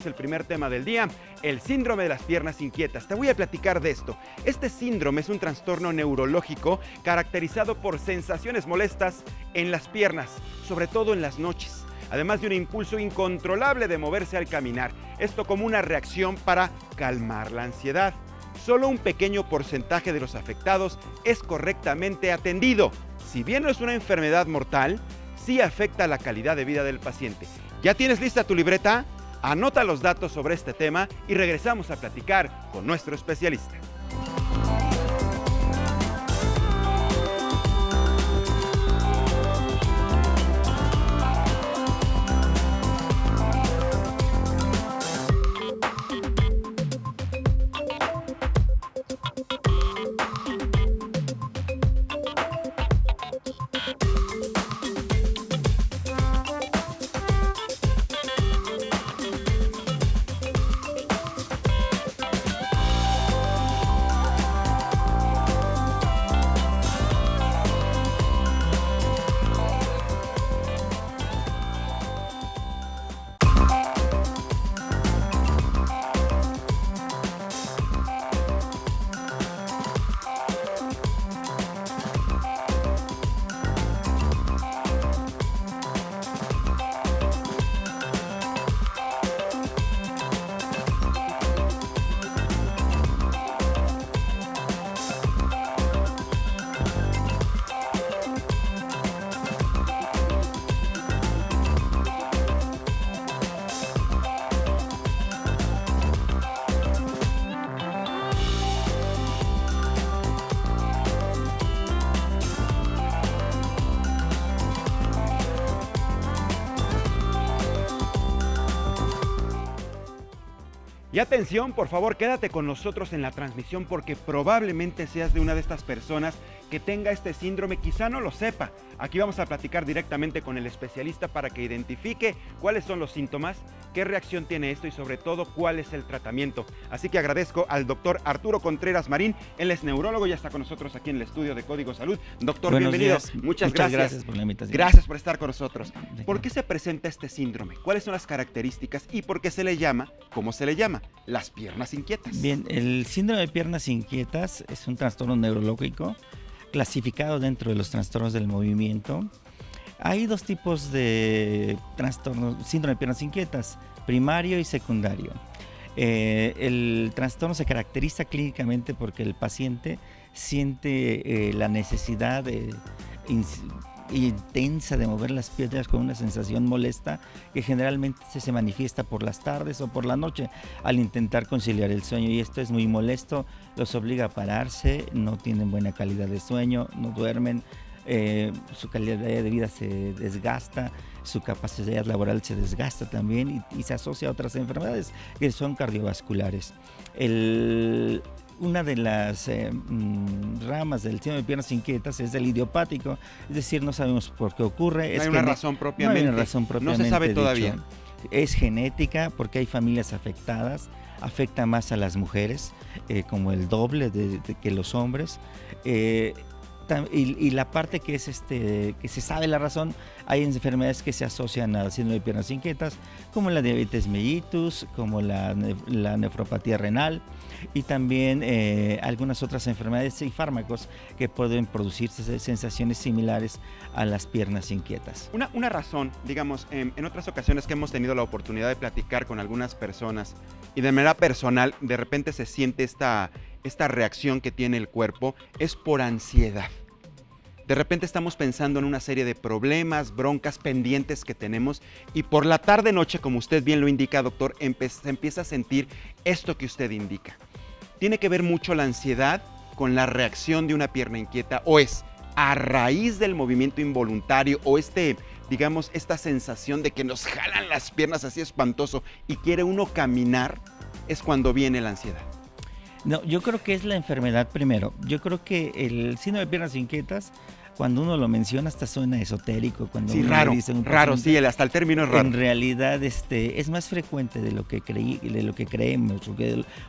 Es el primer tema del día, el síndrome de las piernas inquietas. Te voy a platicar de esto. Este síndrome es un trastorno neurológico caracterizado por sensaciones molestas en las piernas, sobre todo en las noches, además de un impulso incontrolable de moverse al caminar. Esto como una reacción para calmar la ansiedad. Solo un pequeño porcentaje de los afectados es correctamente atendido. Si bien no es una enfermedad mortal, sí afecta la calidad de vida del paciente. ¿Ya tienes lista tu libreta? Anota los datos sobre este tema y regresamos a platicar con nuestro especialista. Y atención, por favor, quédate con nosotros en la transmisión porque probablemente seas de una de estas personas que tenga este síndrome, quizá no lo sepa. Aquí vamos a platicar directamente con el especialista para que identifique cuáles son los síntomas, qué reacción tiene esto y sobre todo cuál es el tratamiento. Así que agradezco al doctor Arturo Contreras Marín, él es neurólogo, ya está con nosotros aquí en el estudio de Código Salud. Doctor, Buenos bienvenido. días. Muchas gracias por la invitación. Gracias por estar con nosotros. ¿Por qué se presenta este síndrome? ¿Cuáles son las características y por qué se le llama, cómo se le llama, las piernas inquietas? Bien, el síndrome de piernas inquietas es un trastorno neurológico clasificado dentro de los trastornos del movimiento. Hay dos tipos de trastornos, síndrome de piernas inquietas, primario y secundario. El trastorno se caracteriza clínicamente porque el paciente siente la necesidad intensa de mover las piernas con una sensación molesta que generalmente se manifiesta por las tardes o por la noche al intentar conciliar el sueño, y esto es muy molesto, los obliga a pararse, no tienen buena calidad de sueño, no duermen, su calidad de vida se desgasta, su capacidad laboral se desgasta también y se asocia a otras enfermedades que son cardiovasculares. Una de las ramas del síndrome de piernas inquietas es el idiopático, es decir, no sabemos por qué ocurre. No hay una razón propiamente. No hay una razón propiamente. No se sabe todavía. Es genética porque hay familias afectadas, afecta más a las mujeres, como el doble que los hombres. Y la parte que es que se sabe la razón, hay enfermedades que se asocian al síndrome de piernas inquietas, como la diabetes mellitus, como la nefropatía renal, y también algunas otras enfermedades y fármacos que pueden producirse sensaciones similares a las piernas inquietas. Una razón, digamos, en otras ocasiones que hemos tenido la oportunidad de platicar con algunas personas y de manera personal, de repente se siente esta reacción que tiene el cuerpo, es por ansiedad. De repente estamos pensando en una serie de problemas, broncas pendientes que tenemos y por la tarde-noche, como usted bien lo indica, doctor, se empieza a sentir esto que usted indica. ¿Tiene que ver mucho la ansiedad con la reacción de una pierna inquieta o es a raíz del movimiento involuntario o digamos, esta sensación de que nos jalan las piernas así espantoso y quiere uno caminar, es cuando viene la ansiedad? No, yo creo que es la enfermedad primero. Yo creo que el síndrome de piernas inquietas cuando uno lo menciona hasta suena esotérico. Cuando Sí, uno raro, dice un raro, paciente, sí, hasta el término es raro. en realidad es más frecuente de lo que creemos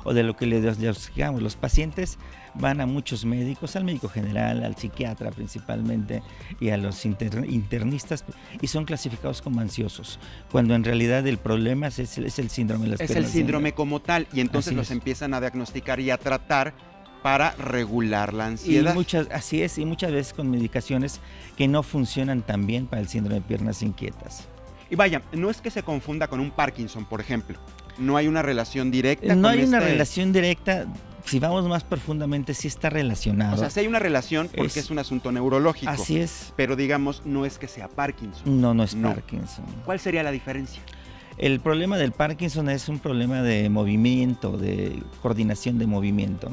o de lo que le diagnosticamos. Los pacientes van a muchos médicos, al médico general, al psiquiatra principalmente y a los internistas, y son clasificados como ansiosos, cuando en realidad el problema es el síndrome de las Es el piernas. síndrome como tal, y entonces Así los es. empiezan a diagnosticar y a tratar para regular la Y ansiedad. así es, y muchas veces con medicaciones que no funcionan tan bien para el síndrome de piernas inquietas. Y vaya, no es que se confunda con un Parkinson, por ejemplo. No hay una relación directa No con hay una relación directa. Si vamos más profundamente, sí está relacionado. O sea, sí hay una relación porque es un asunto neurológico. Así es. Pero digamos, no es que sea Parkinson. No es No. Parkinson. ¿Cuál sería la diferencia? El problema del Parkinson es un problema de movimiento, de coordinación de movimiento,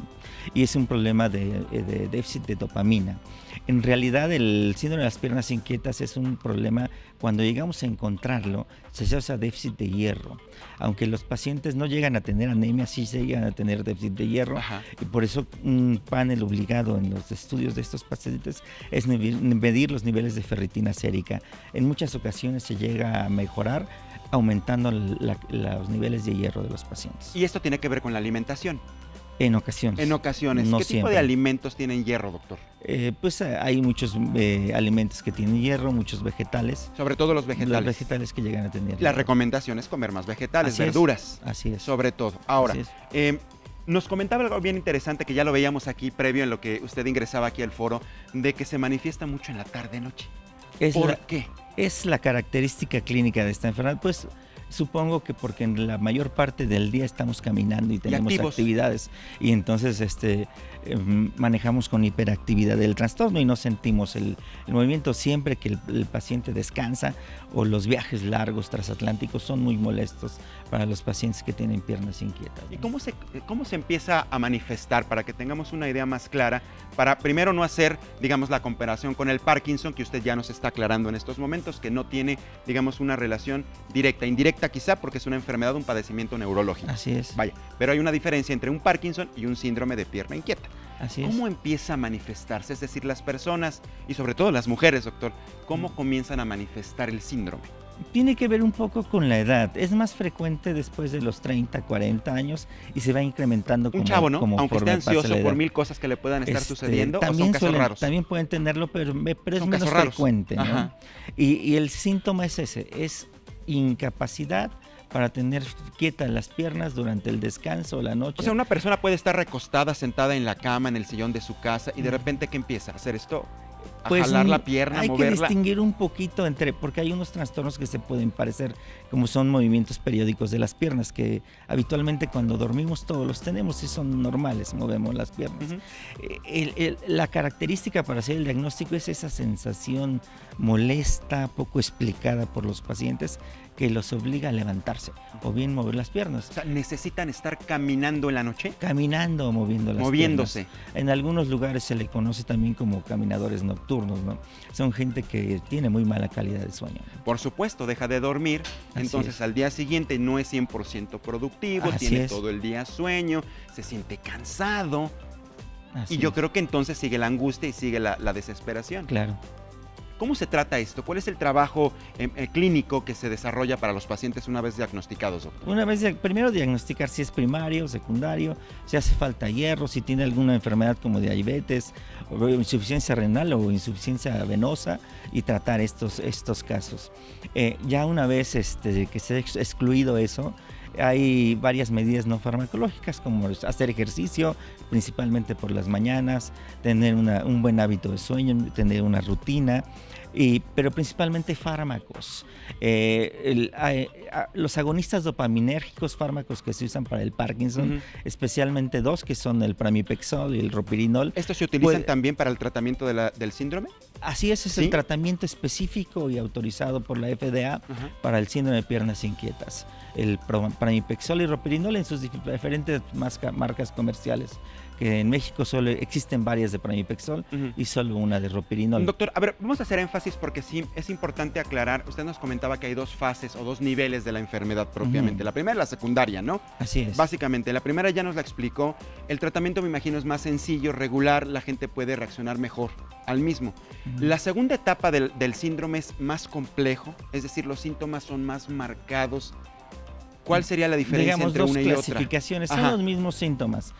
y es un problema de déficit de dopamina. En realidad, el síndrome de las piernas inquietas es un problema, cuando llegamos a encontrarlo, se llama déficit de hierro. Aunque los pacientes no llegan a tener anemia, sí se llegan a tener déficit de hierro. Ajá. Y por eso un panel obligado en los estudios de estos pacientes es medir los niveles de ferritina sérica. En muchas ocasiones se llega a mejorar aumentando los niveles de hierro de los pacientes. Y esto tiene que ver con la alimentación. En ocasiones. En ocasiones. No ¿Qué tipo siempre. de alimentos tienen hierro, doctor? Pues hay muchos alimentos que tienen hierro, muchos vegetales. Sobre todo los vegetales. Los vegetales que llegan a tener La hierro. recomendación es comer más vegetales, Así es. verduras. Así es. Sobre todo. Ahora, Así es. nos comentaba algo bien interesante que ya lo veíamos aquí previo en lo que usted ingresaba aquí al foro, de que se manifiesta mucho en la tarde-noche. ¿Por qué? Es la característica clínica de esta enfermedad, pues supongo que porque en la mayor parte del día estamos caminando y tenemos activos. actividades, y entonces manejamos con hiperactividad el trastorno y no sentimos el movimiento. Siempre que el paciente descansa, o los viajes largos transatlánticos son muy molestos para los pacientes que tienen piernas inquietas, ¿no? ¿Y cómo se empieza a manifestar para que tengamos una idea más clara? Para primero no hacer, digamos, la comparación con el Parkinson, que usted ya nos está aclarando en estos momentos, que no tiene, digamos, una relación directa, indirecta quizá, porque es una enfermedad, un padecimiento neurológico. Así es. Vaya, pero hay una diferencia entre un Parkinson y un síndrome de pierna inquieta. Así es. ¿Cómo empieza a manifestarse? Es decir, las personas, y sobre todo las mujeres, doctor, ¿cómo comienzan a manifestar el síndrome? Tiene que ver un poco con la edad. Es más frecuente después de los 30, 40 años y se va incrementando Un chavo, ¿no? Aunque esté conforme pasa la ansioso edad. por mil cosas que le puedan estar sucediendo, ¿o son casos raros? También pueden tenerlo, pero es Son menos casos raros. frecuente, ¿no? Ajá. Y el síntoma es ese, es incapacidad para tener quietas las piernas durante el descanso o la noche. O sea, una persona puede estar recostada, sentada en la cama, en el sillón de su casa, y de repente, ¿qué empieza? ¿A hacer esto? ¿A jalar la pierna, hay moverla? que distinguir un poquito porque hay unos trastornos que se pueden parecer, como son movimientos periódicos de las piernas, que habitualmente cuando dormimos todos los tenemos y son normales, movemos las piernas. Ujú. La característica para hacer el diagnóstico es esa sensación molesta, poco explicada por los pacientes, que los obliga a levantarse o bien mover las piernas. O sea, ¿necesitan estar caminando en la noche? Caminando o moviendo las Moviéndose. piernas. En algunos lugares se le conoce también como caminadores nocturnos, ¿no? Son gente que tiene muy mala calidad de sueño. Por supuesto, deja de dormir, Así entonces es. al día siguiente no es 100% productivo, Así tiene es. todo el día sueño, se siente cansado, Así y yo es. creo que entonces sigue la angustia y sigue la desesperación. Claro. ¿Cómo se trata esto? ¿Cuál es el trabajo clínico que se desarrolla para los pacientes una vez diagnosticados, doctor? Una vez, primero diagnosticar si es primario o secundario, si hace falta hierro, si tiene alguna enfermedad como diabetes, o insuficiencia renal o insuficiencia venosa, y tratar estos casos. Ya una vez que se ha excluido eso, hay varias medidas no farmacológicas, como hacer ejercicio, principalmente por las mañanas, tener un buen hábito de sueño, tener una rutina, pero principalmente fármacos. Los agonistas dopaminérgicos, fármacos que se usan para el Parkinson, Ujú. especialmente dos, que son el pramipexol y el ropirinol. ¿Estos se utilizan Puede- también para el tratamiento del síndrome? Así es ¿Sí? el tratamiento específico y autorizado por la FDA Ajá. para el síndrome de piernas inquietas. El pramipexol y ropirinol en sus diferentes marcas comerciales, que en México solo existen varias de pramipexol Ujú. y solo una de ropirinol. Doctor, a ver, vamos a hacer énfasis énfasis porque sí es importante aclarar. Usted nos comentaba que hay dos fases o dos niveles de la enfermedad propiamente. La primera es la secundaria, ¿no? Así es. Básicamente, la primera ya nos la explicó. El tratamiento, me imagino, es más sencillo, regular, la gente puede reaccionar mejor al mismo. La segunda etapa del síndrome es más complejo, es decir, los síntomas son más marcados. ¿Cuál sería la diferencia entre una y otra? Digamos, dos clasificaciones, son los mismos síntomas.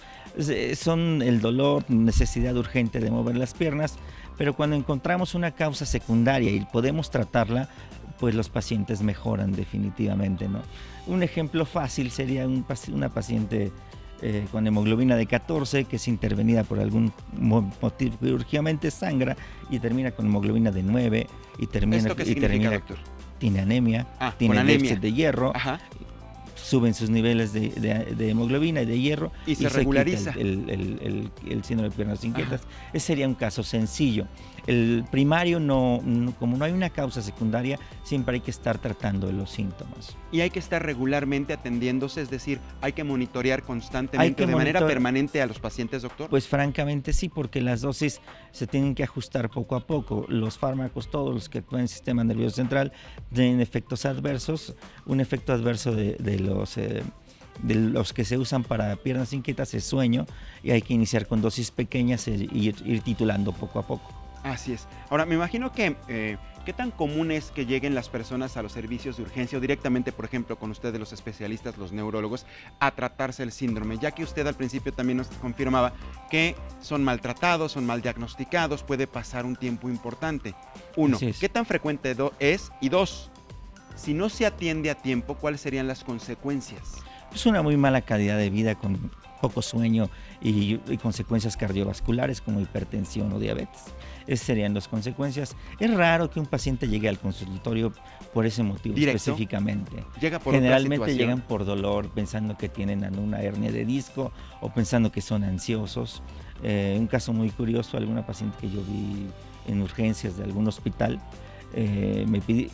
Son el dolor, necesidad urgente de mover las piernas, pero cuando encontramos una causa secundaria y podemos tratarla, pues los pacientes mejoran definitivamente, ¿no? Un ejemplo fácil sería una paciente con hemoglobina de 14 que es intervenida por algún motivo quirúrgicamente, sangra y termina con hemoglobina de 9 y termina, ¿Esto qué significa, doctor? Tiene anemia, tiene déficit de hierro. Ajá. Suben sus niveles de hemoglobina y de hierro y se regulariza el síndrome de piernas inquietas. Ese sería un caso sencillo. El primario, como no hay una causa secundaria, siempre hay que estar tratando los síntomas. Y hay que estar regularmente atendiéndose, es decir, hay que monitorear constantemente, de manera permanente a los pacientes, doctor. Pues francamente sí, porque las dosis se tienen que ajustar poco a poco. Los fármacos, todos los que actúan en el sistema nervioso central, tienen efectos adversos. Un efecto adverso de los que se usan para piernas inquietas es sueño, y hay que iniciar con dosis pequeñas e ir titulando poco a poco. Así es. Ahora, me imagino que ¿qué tan común es que lleguen las personas a los servicios de urgencia o directamente, por ejemplo, con ustedes los especialistas, los neurólogos, a tratarse el síndrome? Ya que usted al principio también nos confirmaba que son maltratados, son mal diagnosticados, puede pasar un tiempo importante. Uno, ¿qué tan frecuente es? Y dos, si no se atiende a tiempo, ¿cuáles serían las consecuencias? Es una muy mala calidad de vida con poco sueño y consecuencias cardiovasculares como hipertensión o diabetes. Esas serían las consecuencias. Es raro que un paciente llegue al consultorio por ese motivo. ¿Directo? Específicamente. Llega por Generalmente llegan por dolor, pensando que tienen una hernia de disco o pensando que son ansiosos. Un caso muy curioso, alguna paciente que yo vi en urgencias de algún hospital,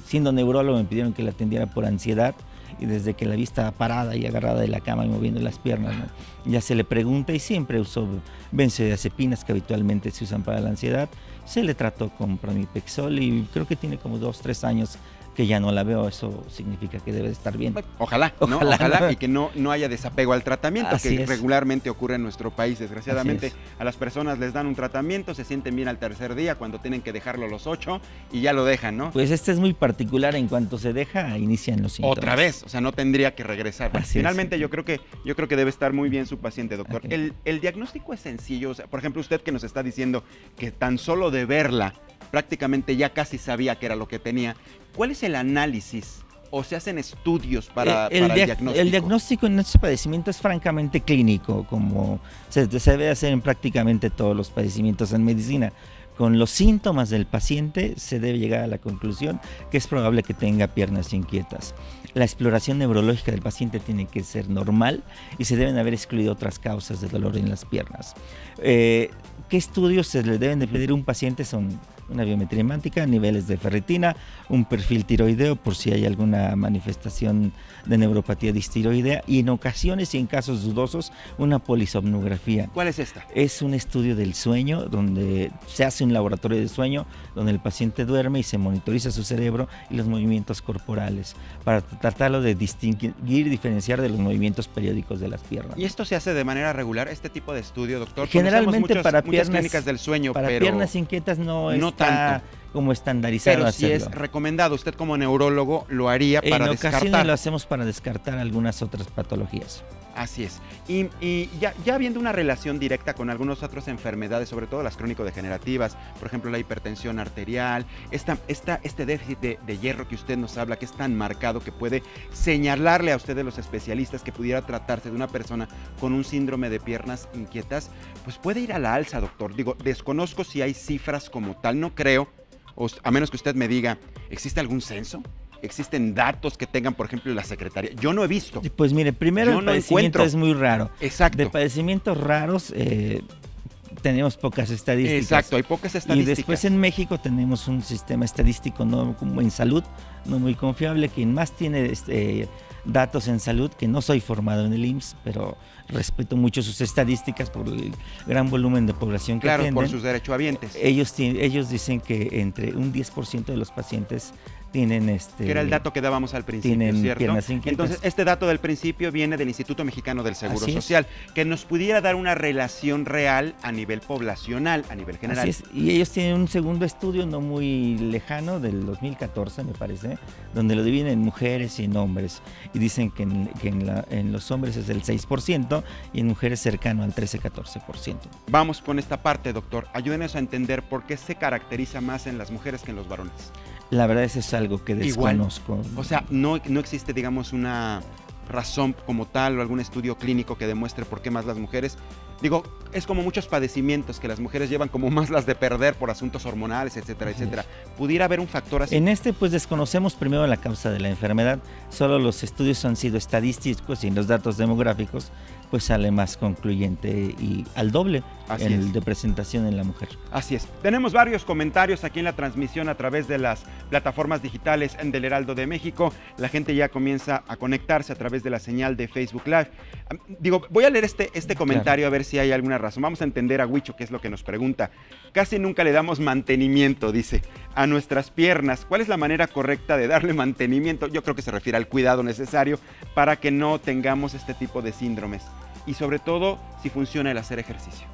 siendo neurólogo me pidieron que la atendiera por ansiedad, y desde que la vi estaba parada y agarrada de la cama y moviendo las piernas, ¿no? Ya se le pregunta y siempre usó benzodiazepinas que habitualmente se usan para la ansiedad. Se le trató con pramipexol y creo que tiene como 2-3 años que ya no la veo. Eso significa que debe de estar bien. Ojalá, ¿no? Ojalá y que no haya desapego al tratamiento, que regularmente ocurre en nuestro país. Desgraciadamente a las personas les dan un tratamiento, se sienten bien al tercer día cuando tienen que dejarlo a los 8 y ya lo dejan, ¿no? Pues este es muy particular, en cuanto se deja, inician los síntomas. Otra vez, o sea, no tendría que regresar. Finalmente yo creo que debe estar muy bien su paciente, doctor. El diagnóstico es sencillo, o sea, por ejemplo, usted que nos está diciendo que tan solo de verla prácticamente ya casi sabía que era lo que tenía. ¿Cuál es el análisis o se hacen estudios para el diagnóstico? El diagnóstico en este padecimiento es francamente clínico, como se debe hacer en prácticamente todos los padecimientos en medicina. Con los síntomas del paciente se debe llegar a la conclusión que es probable que tenga piernas inquietas. La exploración neurológica del paciente tiene que ser normal y se deben haber excluido otras causas de dolor en las piernas. ¿Qué estudios se le deben de pedir a un paciente? Son una biometría hemática, niveles de ferritina, un perfil tiroideo por si hay alguna manifestación de neuropatía distiroidea, y en ocasiones y en casos dudosos una polisomnografía. ¿Cuál es esta? Es un estudio del sueño donde se hace un laboratorio de sueño donde el paciente duerme y se monitoriza su cerebro y los movimientos corporales para tratarlo de distinguir y diferenciar de los movimientos periódicos de las piernas. ¿Y esto se hace de manera regular, este tipo de estudio, doctor? Generalmente para muchas clínicas del sueño, para pero piernas inquietas no está tanto como estandarizado. Pero sí es recomendado. Usted como neurólogo lo haría para descartar. En ocasiones lo hacemos para descartar algunas otras patologías. Así es. Y ya habiendo una relación directa con algunas otras enfermedades, sobre todo las crónico-degenerativas, por ejemplo la hipertensión arterial, este déficit de hierro que usted nos habla, que es tan marcado que puede señalarle a ustedes los especialistas que pudiera tratarse de una persona con un síndrome de piernas inquietas, pues puede ir a la alza, doctor. Digo, desconozco si hay cifras como tal, no creo, a menos que usted me diga, ¿existe algún censo? ¿Existen datos que tengan, por ejemplo, la Secretaría? Yo no he visto. Pues mire, primero el padecimiento es muy raro. Exacto. De padecimientos raros tenemos pocas estadísticas. Exacto, hay pocas estadísticas. Y después en México tenemos un sistema estadístico no como en salud, no muy confiable. Quien más tiene datos en salud, que no soy formado en el IMSS, pero respeto mucho sus estadísticas por el gran volumen de población que Claro, atienden. por sus derechohabientes. Ellos dicen que entre un 10% de los pacientes tienen que era el dato que dábamos al principio, tienen ¿cierto? piernas inquietas. Entonces, este dato del principio viene del Instituto Mexicano del Seguro Así es. Social, que nos pudiera dar una relación real a nivel poblacional, a nivel general. Así es, y ellos tienen un segundo estudio no muy lejano, del 2014 me parece, donde lo dividen en mujeres y en hombres, y dicen que en los hombres es del 6% y en mujeres cercano al 13-14%. Vamos con esta parte, doctor. Ayúdenos a entender por qué se caracteriza más en las mujeres que en los varones. La verdad es algo que desconozco. O sea, no existe, digamos, una razón como tal o algún estudio clínico que demuestre por qué más las mujeres. Digo, es como muchos padecimientos que las mujeres llevan como más las de perder por asuntos hormonales, etcétera, etcétera. ¿Pudiera haber un factor así? En pues desconocemos primero la causa de la enfermedad, solo los estudios han sido estadísticos y en los datos demográficos pues sale más concluyente y al doble de presentación en la mujer. Así es. Tenemos varios comentarios aquí en la transmisión a través de las plataformas digitales del Heraldo de México. La gente ya comienza a conectarse a través de la señal de Facebook Live. Digo, voy a leer este comentario, claro, a ver si hay alguna razón. Vamos a entender a Huicho qué es lo que nos pregunta. Casi nunca le damos mantenimiento, dice, a nuestras piernas. ¿Cuál es la manera correcta de darle mantenimiento? Yo creo que se refiere al cuidado necesario para que no tengamos este tipo de síndromes. Y sobre todo, si funciona el hacer ejercicio.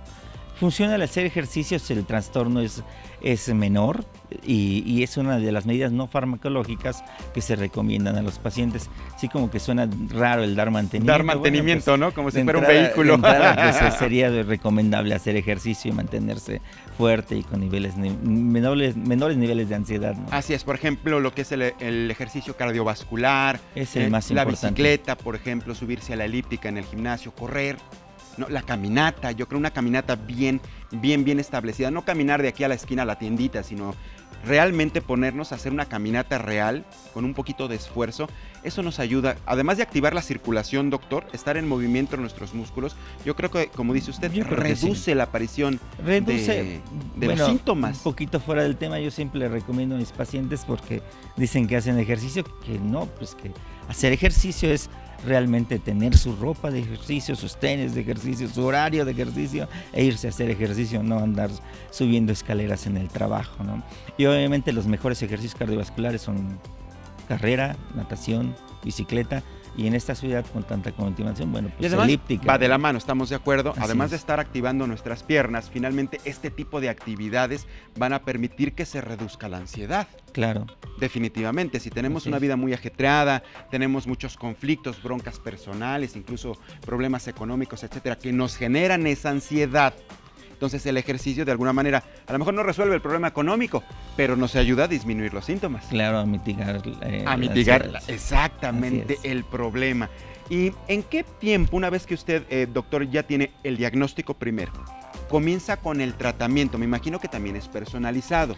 Funciona el hacer ejercicios, el trastorno es menor y es una de las medidas no farmacológicas que se recomiendan a los pacientes. Sí, como que suena raro el dar mantenimiento. Dar mantenimiento, bueno, pues, ¿no? Como si fuera un vehículo. De entrada, pues, sería recomendable hacer ejercicio y mantenerse fuerte y con menores niveles de ansiedad, ¿no? Así es, por ejemplo, lo que es el ejercicio cardiovascular. Es el más importante. La bicicleta, por ejemplo, subirse a la elíptica en el gimnasio, correr. No, la caminata, yo creo una caminata bien establecida, no caminar de aquí a la esquina a la tiendita, sino realmente ponernos a hacer una caminata real con un poquito de esfuerzo. Eso nos ayuda, además de activar la circulación, doctor, estar en movimiento en nuestros músculos. Yo creo que, como dice usted, reduce la aparición de los síntomas. Un poquito fuera del tema, yo siempre le recomiendo a mis pacientes porque dicen que hacen ejercicio, que no, pues que hacer ejercicio es realmente tener su ropa de ejercicio, sus tenis de ejercicio, su horario de ejercicio e irse a hacer ejercicio, no andar subiendo escaleras en el trabajo, ¿no? Y obviamente los mejores ejercicios cardiovasculares son carrera, natación, bicicleta, y en esta ciudad con tanta continuación, bueno, pues y además, elíptica. Va de la mano, estamos de acuerdo. Así además es. de estar activando nuestras piernas, finalmente este tipo de actividades van a permitir que se reduzca la ansiedad. Claro. Definitivamente, si tenemos una vida muy ajetreada, tenemos muchos conflictos, broncas personales, incluso problemas económicos, etcétera, que nos generan esa ansiedad. Entonces el ejercicio de alguna manera a lo mejor no resuelve el problema económico, pero nos ayuda a disminuir los síntomas. Claro, a mitigar. Exactamente el problema. ¿Y en qué tiempo, una vez que usted, doctor, ya tiene el diagnóstico primero, comienza con el tratamiento? Me imagino que también es personalizado.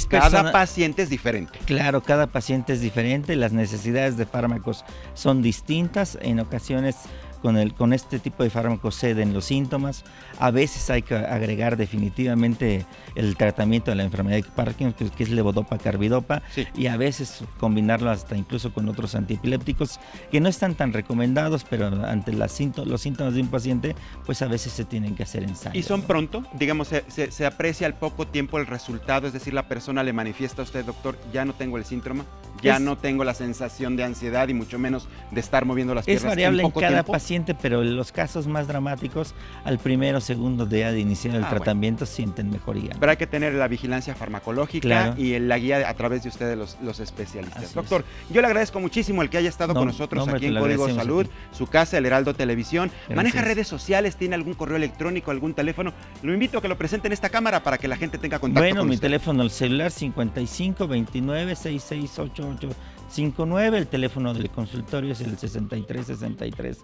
Cada paciente es diferente. Claro, cada paciente es diferente. Las necesidades de fármacos son distintas. En ocasiones con este tipo de fármacos ceden los síntomas. A veces hay que agregar definitivamente el tratamiento de la enfermedad de Parkinson, que es levodopa, carbidopa, sí, y a veces combinarlo hasta incluso con otros antiepilépticos que no están tan recomendados, pero ante los síntomas de un paciente, pues a veces se tienen que hacer ensayos. ¿Y son pronto? Digamos, se aprecia al poco tiempo el resultado, es decir, la persona le manifiesta a usted, doctor, ya no tengo el síntoma, ya no tengo la sensación de ansiedad y mucho menos de estar moviendo las piernas. Es variable en cada tiempo. Paciente, pero en los casos más dramáticos, al primero o segundo día de iniciar el tratamiento, sienten mejoría. Pero hay que tener la vigilancia farmacológica y la guía a través de ustedes, los especialistas. Así doctor, yo le agradezco muchísimo el que haya estado con nosotros aquí en Código Salud, su casa, el Heraldo Televisión. Gracias. ¿Maneja redes sociales? ¿Tiene algún correo electrónico, algún teléfono? Lo invito a que lo presente en esta cámara para que la gente tenga contacto con mi usted. Teléfono celular 55 29 6688 59, el teléfono del consultorio es el 63 63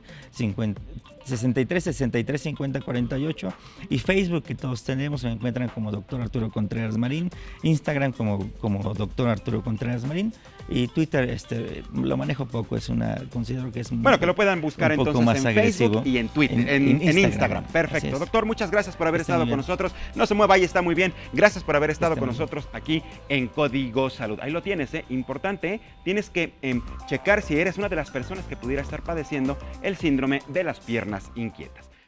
50 48 y Facebook, que todos tenemos, me encuentran como Dr. Arturo Contreras Marín, Instagram como Dr. Arturo Contreras Marín y Twitter lo manejo poco, considero que es que lo puedan buscar un poco entonces más en agresivo. Facebook y en Twitter, en Instagram. Perfecto. Doctor, muchas gracias por haber estado con nosotros. No se mueva, ahí está muy bien. Gracias por haber estado con nosotros aquí en Código Salud. Ahí lo tienes, importante, tiene tienes que checar si eres una de las personas que pudiera estar padeciendo el síndrome de las piernas inquietas.